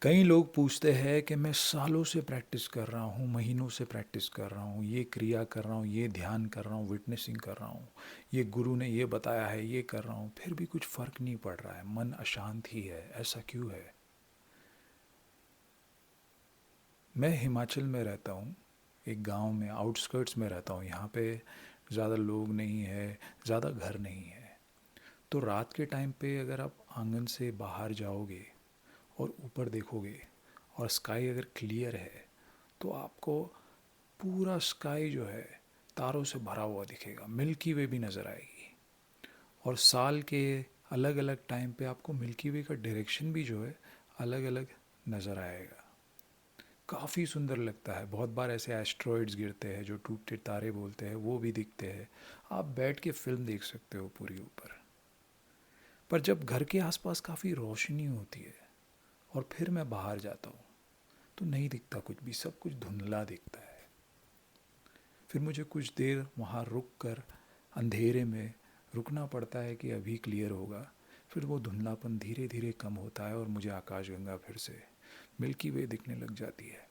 कई लोग पूछते हैं कि मैं सालों से प्रैक्टिस कर रहा हूँ, महीनों से प्रैक्टिस कर रहा हूँ, ये क्रिया कर रहा हूँ, ये ध्यान कर रहा हूँ, विटनेसिंग कर रहा हूँ, ये गुरु ने ये बताया है, ये कर रहा हूँ, फिर भी कुछ फ़र्क नहीं पड़ रहा है, मन अशांत ही है, ऐसा क्यों है? मैं हिमाचल में रहता हूँ, एक गांव में, आउटस्कर्ट्स में रहता हूँ। यहाँ पे ज़्यादा लोग नहीं है, ज़्यादा घर नहीं है। तो रात के टाइम पे अगर आप आंगन से बाहर जाओगे और ऊपर देखोगे और स्काई अगर क्लियर है, तो आपको पूरा स्काई जो है तारों से भरा हुआ दिखेगा, मिल्की वे भी नज़र आएगी। और साल के अलग अलग टाइम पे आपको मिल्की वे का डायरेक्शन भी जो है अलग अलग नज़र आएगा। काफ़ी सुंदर लगता है। बहुत बार ऐसे एस्ट्रॉइड्स गिरते हैं जो टूटते तारे बोलते हैं, वो भी दिखते हैं। आप बैठ के फिल्म देख सकते हो पूरी ऊपर। पर जब घर के आसपास काफ़ी रोशनी होती है और फिर मैं बाहर जाता हूँ, तो नहीं दिखता कुछ भी, सब कुछ धुंधला दिखता है। फिर मुझे कुछ देर वहाँ रुक कर अंधेरे में रुकना पड़ता है कि अभी क्लियर होगा। फिर वो धुंधलापन धीरे धीरे कम होता है और मुझे आकाशगंगा फिर से मिल्की वे दिखने लग जाती है।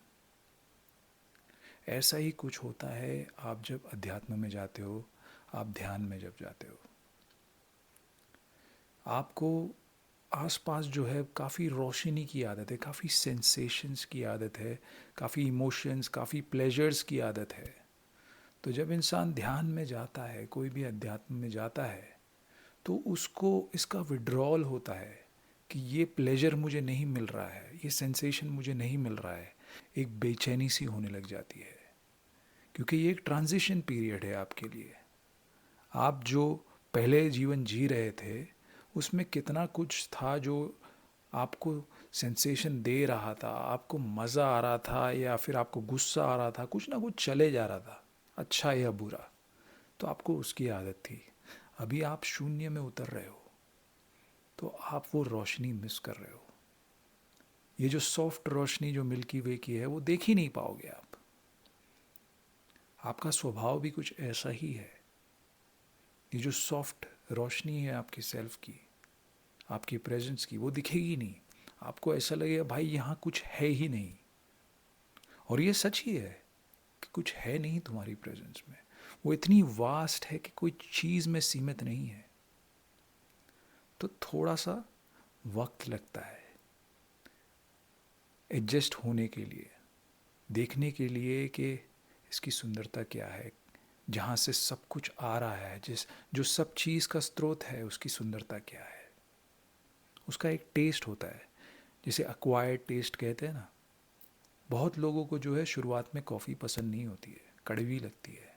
ऐसा ही कुछ होता है आप जब अध्यात्म में जाते हो, आप ध्यान में जब जाते हो। आपको आसपास जो है काफ़ी रोशनी की आदत है, काफ़ी सेंसेशंस की आदत है, काफ़ी इमोशंस, काफ़ी प्लेजर्स की आदत है। तो जब इंसान ध्यान में जाता है, कोई भी अध्यात्म में जाता है, तो उसको इसका विड्रॉल होता है कि ये प्लेजर मुझे नहीं मिल रहा है, ये सेंसेशन मुझे नहीं मिल रहा है। एक बेचैनी सी होने लग जाती है, क्योंकि ये एक ट्रांजिशन पीरियड है आपके लिए। आप जो पहले जीवन जी रहे थे, उसमें कितना कुछ था जो आपको सेंसेशन दे रहा था, आपको मज़ा आ रहा था या फिर आपको गुस्सा आ रहा था, कुछ ना कुछ चले जा रहा था, अच्छा या बुरा। तो आपको उसकी आदत थी। अभी आप शून्य में उतर रहे हो, तो आप वो रोशनी मिस कर रहे हो। ये जो सॉफ्ट रोशनी जो मिल्की वे की है, वो देख ही नहीं पाओगे आप। आपका स्वभाव भी कुछ ऐसा ही है। ये जो सॉफ्ट रोशनी है आपकी सेल्फ की, आपकी प्रेजेंस की, वो दिखेगी नहीं। आपको ऐसा लगेगा भाई यहाँ कुछ है ही नहीं। और ये सच ही है कि कुछ है नहीं तुम्हारी प्रेजेंस में। वो इतनी वास्ट है कि कोई चीज़ में सीमित नहीं है। तो थोड़ा सा वक्त लगता है एडजस्ट होने के लिए, देखने के लिए कि इसकी सुंदरता क्या है, जहाँ से सब कुछ आ रहा है, जिस जो सब चीज़ का स्रोत है, उसकी सुंदरता क्या है। उसका एक टेस्ट होता है, जिसे अक्वायर्ड टेस्ट कहते हैं ना। बहुत लोगों को जो है शुरुआत में कॉफ़ी पसंद नहीं होती है, कड़वी लगती है।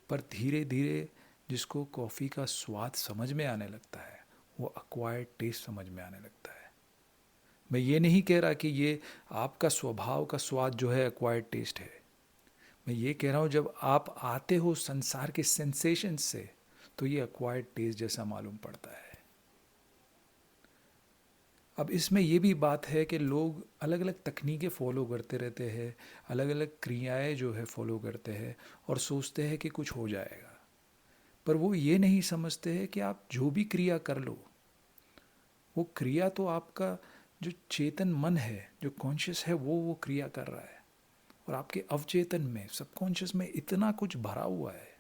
पर धीरे धीरे जिसको कॉफ़ी का स्वाद समझ में आने लगता है, वो अक्वायर्ड टेस्ट समझ में आने लगता है। मैं ये नहीं कह रहा कि ये आपका स्वभाव का स्वाद जो है अक्वायर्ड टेस्ट है। मैं ये कह रहा हूँ जब आप आते हो संसार के सेंसेशन से, तो ये अक्वायर्ड टेस्ट जैसा मालूम पड़ता है। अब इसमें ये भी बात है कि लोग अलग अलग तकनीकें फ़ॉलो करते रहते हैं, अलग अलग क्रियाएं जो है फ़ॉलो करते हैं और सोचते हैं कि कुछ हो जाएगा। पर वो ये नहीं समझते हैं कि आप जो भी क्रिया कर लो, वो क्रिया तो आपका जो चेतन मन है, जो कॉन्शियस है, वो क्रिया कर रहा है। और आपके अवचेतन में, सबकॉन्शियस में इतना कुछ भरा हुआ है।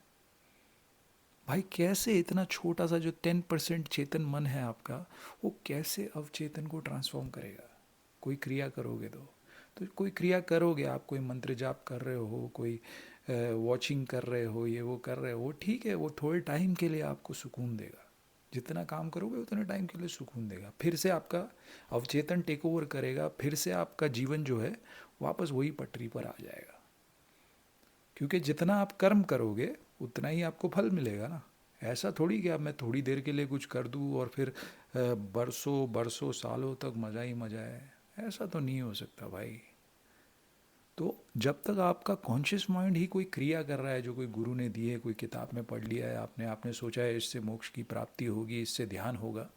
भाई कैसे इतना छोटा सा जो 10% चेतन मन है आपका, वो कैसे अवचेतन को ट्रांसफॉर्म करेगा? कोई क्रिया करोगे तो कोई क्रिया करोगे, आप कोई मंत्र जाप कर रहे हो, कोई वॉचिंग कर रहे हो, ये वो कर रहे हो, ठीक है, वो थोड़े टाइम के लिए आपको सुकून देगा। जितना काम करोगे उतने टाइम के लिए सुकून देगा। फिर से आपका अवचेतन टेक ओवर करेगा, फिर से आपका जीवन जो है वापस वही पटरी पर आ जाएगा। क्योंकि जितना आप कर्म करोगे उतना ही आपको फल मिलेगा ना। ऐसा थोड़ी कि अब मैं थोड़ी देर के लिए कुछ कर दूँ और फिर बरसों बरसों सालों तक मज़ा ही मज़ा है। ऐसा तो नहीं हो सकता भाई। तो जब तक आपका कॉन्शियस माइंड ही कोई क्रिया कर रहा है जो कोई गुरु ने दी है, कोई किताब में पढ़ लिया है आपने, आपने सोचा है इससे मोक्ष की प्राप्ति होगी, इससे ध्यान होगा,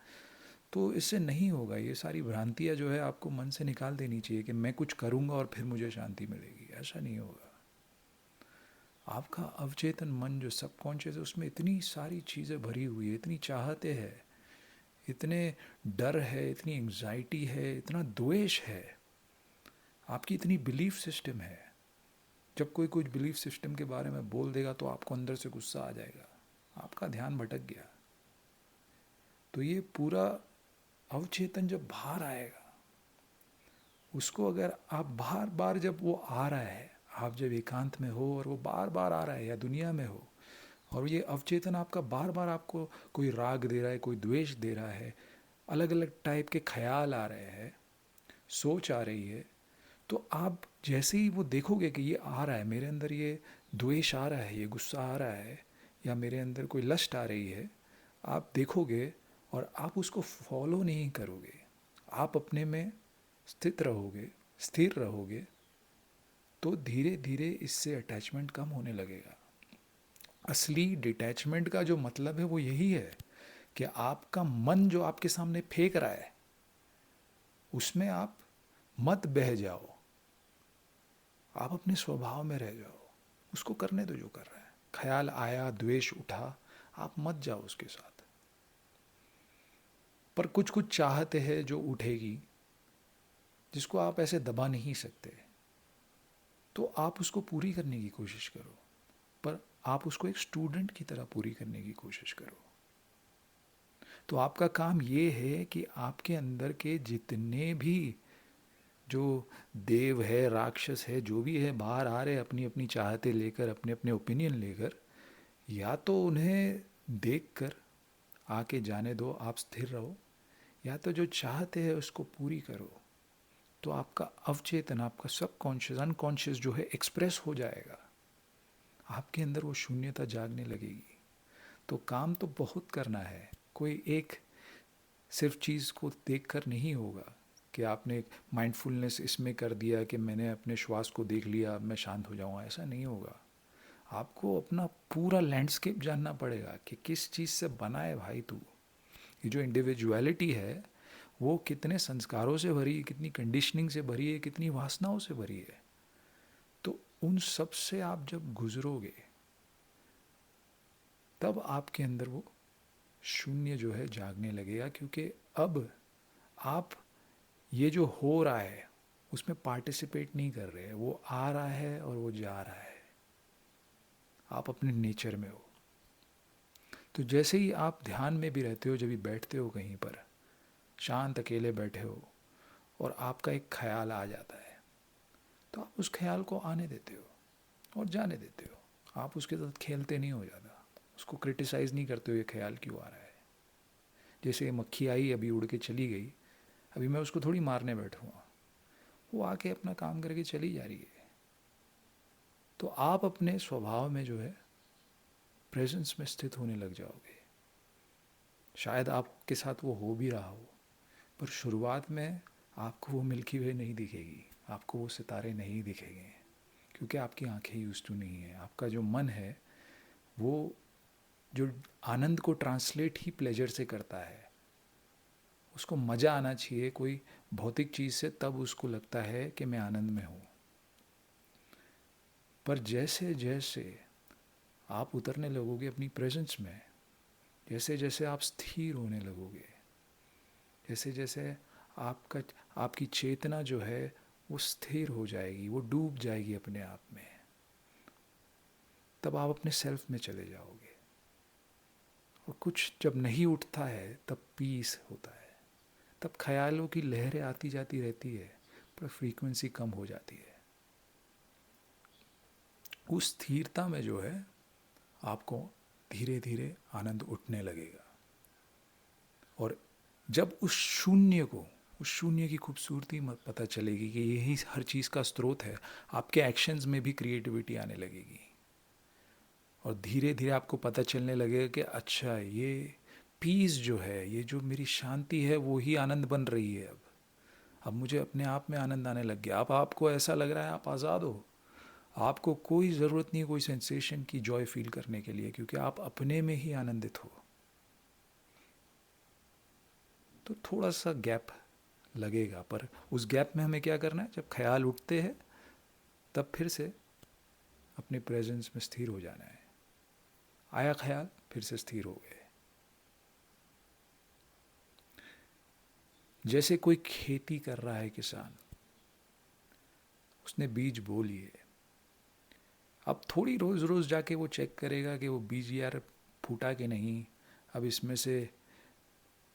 तो इससे नहीं होगा। ये सारी भ्रांतियाँ जो है आपको मन से निकाल देनी चाहिए कि मैं कुछ करूँगा और फिर मुझे शांति मिलेगी। ऐसा नहीं होगा। आपका अवचेतन मन जो सबकॉन्शियस है, उसमें इतनी सारी चीज़ें भरी हुई है, इतनी चाहते हैं, इतने डर है, इतनी एंजाइटी है, इतना द्वेष है, आपकी इतनी बिलीफ सिस्टम है। जब कोई कुछ बिलीफ सिस्टम के बारे में बोल देगा तो आपको अंदर से गुस्सा आ जाएगा, आपका ध्यान भटक गया। तो ये पूरा अवचेतन जब बाहर आएगा, उसको अगर आप बार बार, जब वो आ रहा है, आप जब एकांत में हो और वो बार बार आ रहा है, या दुनिया में हो और ये अवचेतन आपका बार बार आपको कोई राग दे रहा है, कोई द्वेष दे रहा है, अलग अलग टाइप के ख्याल आ रहे हैं, सोच आ रही है, तो आप जैसे ही वो देखोगे कि ये आ रहा है, मेरे अंदर ये द्वेष आ रहा है, ये गुस्सा आ रहा है, या मेरे अंदर कोई लस्ट आ रही है, आप देखोगे और आप उसको फॉलो नहीं करोगे, आप अपने में स्थित रहोगे, स्थिर रहोगे, तो धीरे धीरे इससे अटैचमेंट कम होने लगेगा। असली डिटैचमेंट का जो मतलब है वो यही है कि आपका मन जो आपके सामने फेंक रहा है, उसमें आप मत बह जाओ, आप अपने स्वभाव में रह जाओ, उसको करने दो जो कर रहा है। ख्याल आया, द्वेष उठा, आप मत जाओ उसके साथ। पर कुछ कुछ चाहते हैं जो उठेगी, जिसको आप ऐसे दबा नहीं सकते, तो आप उसको पूरी करने की कोशिश करो, पर आप उसको एक स्टूडेंट की तरह पूरी करने की कोशिश करो। तो आपका काम ये है कि आपके अंदर के जितने भी जो देव है, राक्षस है, जो भी है, बाहर आ रहे अपनी अपनी चाहते लेकर, अपने अपने ओपिनियन लेकर, या तो उन्हें देख कर आके जाने दो, आप स्थिर रहो, या तो जो चाहते हैं उसको पूरी करो। तो आपका अवचेतन, आपका सबकॉन्शियस, अनकॉन्शियस जो है एक्सप्रेस हो जाएगा, आपके अंदर वो शून्यता जागने लगेगी। तो काम तो बहुत करना है, कोई एक सिर्फ चीज़ को देखकर नहीं होगा कि आपने माइंडफुलनेस इसमें कर दिया कि मैंने अपने श्वास को देख लिया, अब मैं शांत हो जाऊँगा, ऐसा नहीं होगा। आपको अपना पूरा लैंडस्केप जानना पड़ेगा कि किस चीज़ से बना है भाई तू। ये जो इंडिविजुअलिटी है वो कितने संस्कारों से भरी है, कितनी कंडीशनिंग से भरी है, कितनी वासनाओं से भरी है। तो उन सब से आप जब गुजरोगे, तब आपके अंदर वो शून्य जो है जागने लगेगा, क्योंकि अब आप ये जो हो रहा है उसमें पार्टिसिपेट नहीं कर रहे हैं, वो आ रहा है और वो जा रहा है, आप अपने नेचर में हो। तो जैसे ही आप ध्यान में भी रहते हो, जब भी बैठते हो कहीं पर शांत अकेले बैठे हो और आपका एक ख्याल आ जाता है, तो आप उस ख्याल को आने देते हो और जाने देते हो, आप उसके साथ खेलते नहीं हो ज़्यादा, उसको क्रिटिसाइज़ नहीं करते हो ये ख्याल क्यों आ रहा है। जैसे ये मक्खी आई, अभी उड़ के चली गई, अभी मैं उसको थोड़ी मारने बैठूँगा, वो आके अपना काम करके चली जा रही है। तो आप अपने स्वभाव में जो है प्रेजेंस में स्थित होने लग जाओगे। शायद आपके साथ वो हो भी रहा हो, पर शुरुआत में आपको वो मिल्की वे नहीं दिखेगी, आपको वो सितारे नहीं दिखेंगे, क्योंकि आपकी आंखें यूज टू नहीं है। आपका जो मन है वो जो आनंद को ट्रांसलेट ही प्लेजर से करता है, उसको मज़ा आना चाहिए कोई भौतिक चीज़ से, तब उसको लगता है कि मैं आनंद में हूँ। पर जैसे जैसे आप उतरने लगोगे अपनी प्रेजेंस में, जैसे जैसे आप स्थिर होने लगोगे, जैसे जैसे आपका आपकी चेतना जो है वो स्थिर हो जाएगी, वो डूब जाएगी अपने आप में, तब आप अपने सेल्फ में चले जाओगे। और कुछ जब नहीं उठता है तब पीस होता है, तब ख्यालों की लहरें आती जाती रहती है, पर फ्रीक्वेंसी कम हो जाती है। उस स्थिरता में जो है आपको धीरे धीरे आनंद उठने लगेगा। और जब उस शून्य की खूबसूरती पता चलेगी कि यही हर चीज़ का स्रोत है, आपके एक्शंस में भी क्रिएटिविटी आने लगेगी। और धीरे धीरे आपको पता चलने लगेगा कि अच्छा, ये पीस जो है, ये जो मेरी शांति है, वो ही आनंद बन रही है। अब मुझे अपने आप में आनंद आने लग गया। अब आपको ऐसा लग रहा है आप आज़ाद हो, आपको कोई ज़रूरत नहीं कोई सेंसेशन की जॉय फील करने के लिए, क्योंकि आप अपने में ही आनंदित हो। तो थोड़ा सा गैप लगेगा, पर उस गैप में हमें क्या करना है, जब ख्याल उठते हैं तब फिर से अपने प्रेजेंस में स्थिर हो जाना है। आया ख्याल, फिर से स्थिर हो गए। जैसे कोई खेती कर रहा है किसान, उसने बीज बो लिए, अब थोड़ी रोज़ रोज़ जाके वो चेक करेगा कि वो बीज यार फूटा कि नहीं, अब इसमें से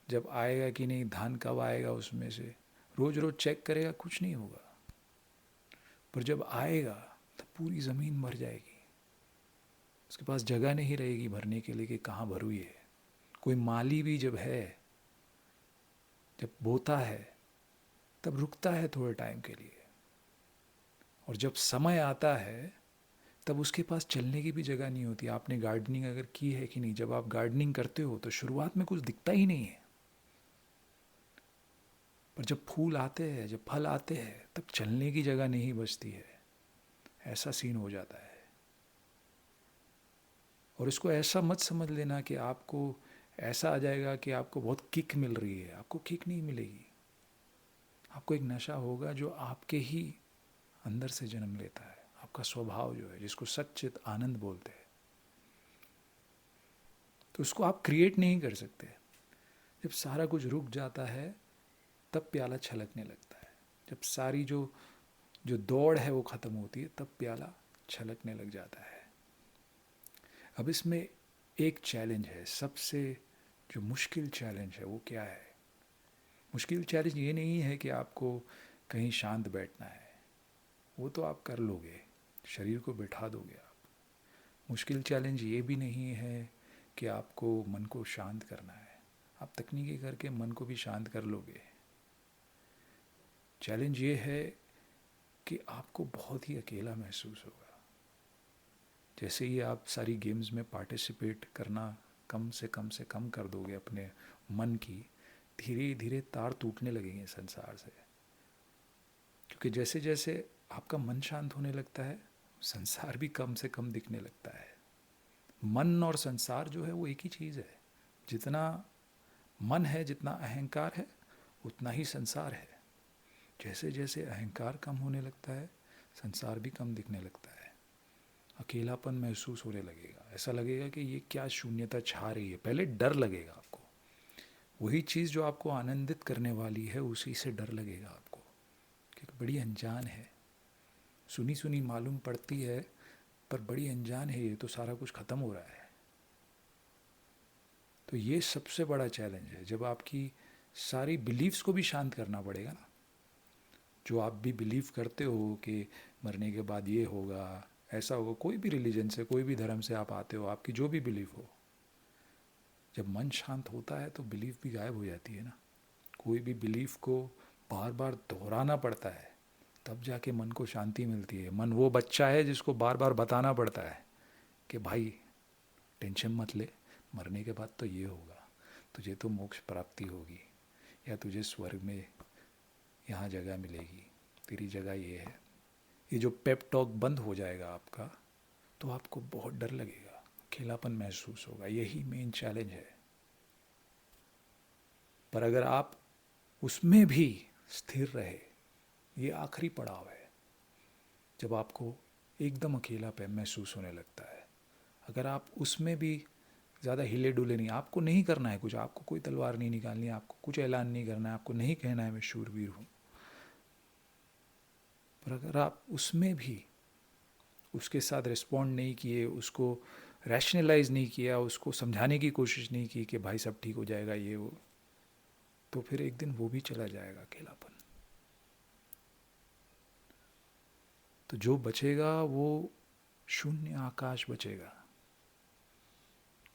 जब आएगा कि नहीं, धान कब आएगा उसमें से, रोज़ रोज़ चेक करेगा, कुछ नहीं होगा। पर जब आएगा तो पूरी ज़मीन भर जाएगी, उसके पास जगह नहीं रहेगी भरने के लिए कि कहाँ भरूँ ये। कोई माली भी जब है, जब बोता है, तब रुकता है थोड़े टाइम के लिए, और जब समय आता है तब उसके पास चलने की भी जगह नहीं होती। आपने गार्डनिंग अगर की है कि नहीं, जब आप गार्डनिंग करते हो तो शुरुआत में कुछ दिखता ही नहीं है, पर जब फूल आते हैं, जब फल आते हैं, तब चलने की जगह नहीं बचती है। ऐसा सीन हो जाता है। और इसको ऐसा मत समझ लेना कि आपको ऐसा आ जाएगा कि आपको बहुत किक मिल रही है। आपको किक नहीं मिलेगी, आपको एक नशा होगा जो आपके ही अंदर से जन्म लेता है। आपका स्वभाव जो है, जिसको सच्चित आनंद बोलते हैं, तो उसको आप क्रिएट नहीं कर सकते। जब सारा कुछ रुक जाता है तब प्याला छलकने लगता है। जब सारी जो जो दौड़ है वो ख़त्म होती है, तब प्याला छलकने लग जाता है। अब इसमें एक चैलेंज है, सबसे जो मुश्किल चैलेंज है वो क्या है? मुश्किल चैलेंज ये नहीं है कि आपको कहीं शांत बैठना है, वो तो आप कर लोगे, शरीर को बिठा दोगे आप। मुश्किल चैलेंज ये भी नहीं है कि आपको मन को शांत करना है, आप तकनीकी करके मन को भी शांत कर लोगे। चैलेंज ये है कि आपको बहुत ही अकेला महसूस होगा। जैसे ही आप सारी गेम्स में पार्टिसिपेट करना से कम कर दोगे अपने मन की, धीरे धीरे तार टूटने लगेंगे संसार से। क्योंकि जैसे जैसे आपका मन शांत होने लगता है, संसार भी कम से कम दिखने लगता है। मन और संसार जो है वो एक ही चीज़ है। जितना मन है, जितना अहंकार है, उतना ही संसार है। जैसे जैसे अहंकार कम होने लगता है, संसार भी कम दिखने लगता है। अकेलापन महसूस होने लगेगा, ऐसा लगेगा कि ये क्या शून्यता छा रही है। पहले डर लगेगा आपको, वही चीज़ जो आपको आनंदित करने वाली है उसी से डर लगेगा आपको, क्योंकि बड़ी अनजान है, सुनी सुनी मालूम पड़ती है, पर बड़ी अनजान है, ये तो सारा कुछ ख़त्म हो रहा है। तो ये सबसे बड़ा चैलेंज है, जब आपकी सारी बिलीव्स को भी शांत करना पड़ेगा ना। जो आप भी बिलीव करते हो कि मरने के बाद ये होगा, ऐसा होगा, कोई भी रिलीजन से, कोई भी धर्म से आप आते हो, आपकी जो भी बिलीफ हो, जब मन शांत होता है तो बिलीफ भी गायब हो जाती है ना। कोई भी बिलीफ को बार बार दोहराना पड़ता है, तब जाके मन को शांति मिलती है। मन वो बच्चा है जिसको बार बार बताना पड़ता है कि भाई टेंशन मत ले, मरने के बाद तो ये होगा, तुझे तो मोक्ष प्राप्ति होगी, या तुझे स्वर्ग में यहाँ जगह मिलेगी, तेरी जगह ये है। ये जो पेप टॉक बंद हो जाएगा आपका, तो आपको बहुत डर लगेगा, अकेलापन महसूस होगा। यही मेन चैलेंज है। पर अगर आप उसमें भी स्थिर रहे, ये आखिरी पड़ाव है जब आपको एकदम अकेलापन महसूस होने लगता है। अगर आप उसमें भी ज़्यादा हिले डुले नहीं, आपको नहीं करना है कुछ, आपको कोई तलवार नहीं निकालनी है, आपको कुछ ऐलान नहीं करना है, आपको नहीं कहना है मैं शूरवीर हूँ, पर अगर आप उसमें भी उसके साथ रिस्पॉन्ड नहीं किए, उसको रैशनलाइज नहीं किया, उसको समझाने की कोशिश नहीं की कि भाई सब ठीक हो जाएगा ये वो, तो फिर एक दिन वो भी चला जाएगा अकेलापन। तो जो बचेगा वो शून्य आकाश बचेगा,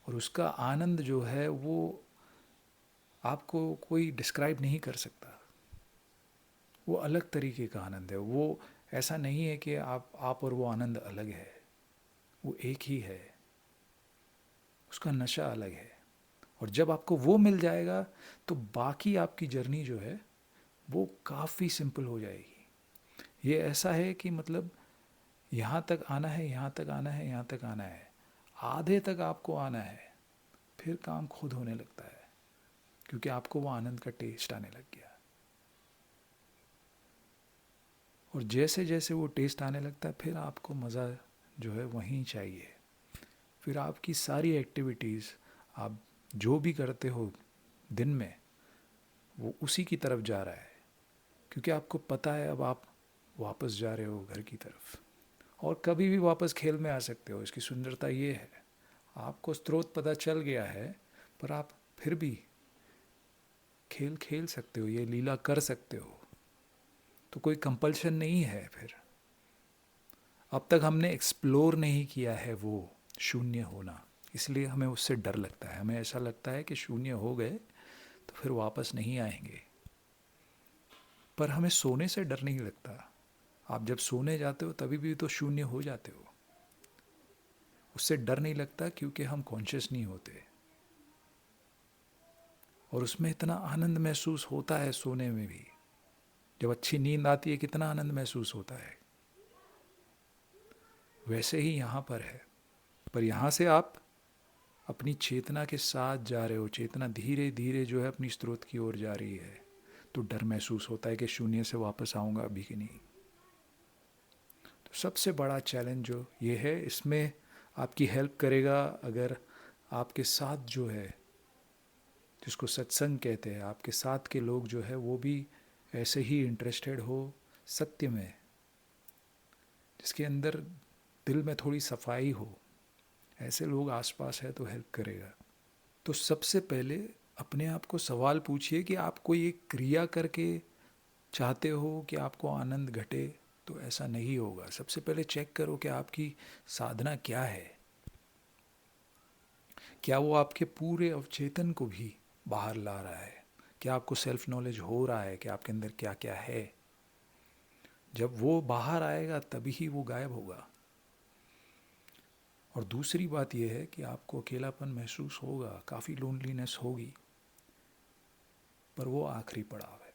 और उसका आनंद जो है वो आपको कोई डिस्क्राइब नहीं कर सकता। वो अलग तरीके का आनंद है। वो ऐसा नहीं है कि आप और वो आनंद अलग है, वो एक ही है, उसका नशा अलग है। और जब आपको वो मिल जाएगा तो बाकी आपकी जर्नी जो है वो काफ़ी सिंपल हो जाएगी। ये ऐसा है कि मतलब यहाँ तक आना है, यहाँ तक आना है, यहाँ तक आना है, आधे तक आपको आना है, फिर काम खुद होने लगता है, क्योंकि आपको वो आनंद का टेस्ट आने लग गया। और जैसे जैसे वो टेस्ट आने लगता है, फिर आपको मज़ा जो है वहीं चाहिए। फिर आपकी सारी एक्टिविटीज़, आप जो भी करते हो दिन में, वो उसी की तरफ जा रहा है, क्योंकि आपको पता है अब आप वापस जा रहे हो घर की तरफ, और कभी भी वापस खेल में आ सकते हो। इसकी सुंदरता ये है, आपको स्रोत पता चल गया है, पर आप फिर भी खेल खेल सकते हो, ये लीला कर सकते हो। तो कोई कंपल्शन नहीं है फिर। अब तक हमने एक्सप्लोर नहीं किया है वो शून्य होना, इसलिए हमें उससे डर लगता है। हमें ऐसा लगता है कि शून्य हो गए तो फिर वापस नहीं आएंगे। पर हमें सोने से डर नहीं लगता। आप जब सोने जाते हो तभी भी तो शून्य हो जाते हो, उससे डर नहीं लगता, क्योंकि हम कॉन्शियस नहीं होते। और उसमें इतना आनंद महसूस होता है सोने में भी। जब अच्छी नींद आती है कितना आनंद महसूस होता है। वैसे ही यहाँ पर है, पर यहाँ से आप अपनी चेतना के साथ जा रहे हो। चेतना धीरे धीरे जो है अपनी स्रोत की ओर जा रही है, तो डर महसूस होता है कि शून्य से वापस आऊँगा अभी कि नहीं। तो सबसे बड़ा चैलेंज जो ये है, इसमें आपकी हेल्प करेगा अगर आपके साथ जो है, जिसको सत्संग कहते हैं, आपके साथ के लोग जो है वो भी ऐसे ही इंटरेस्टेड हो सत्य में, जिसके अंदर दिल में थोड़ी सफाई हो। ऐसे लोग आसपास है तो हेल्प करेगा। तो सबसे पहले अपने आप को सवाल पूछिए कि आप कोई एक क्रिया करके चाहते हो कि आपको आनंद घटे, तो ऐसा नहीं होगा। सबसे पहले चेक करो कि आपकी साधना क्या है। क्या वो आपके पूरे अवचेतन को भी बाहर ला रहा है? क्या आपको सेल्फ नॉलेज हो रहा है कि आपके अंदर क्या क्या है? जब वो बाहर आएगा तभी ही वो गायब होगा। और दूसरी बात यह है कि आपको अकेलापन महसूस होगा, काफ़ी लोनलीनेस होगी, पर वो आखिरी पड़ाव है।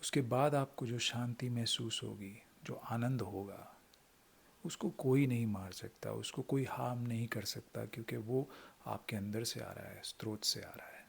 उसके बाद आपको जो शांति महसूस होगी, जो आनंद होगा, उसको कोई नहीं मार सकता, उसको कोई हार्म नहीं कर सकता, क्योंकि वो आपके अंदर से आ रहा है, स्रोत से आ रहा है।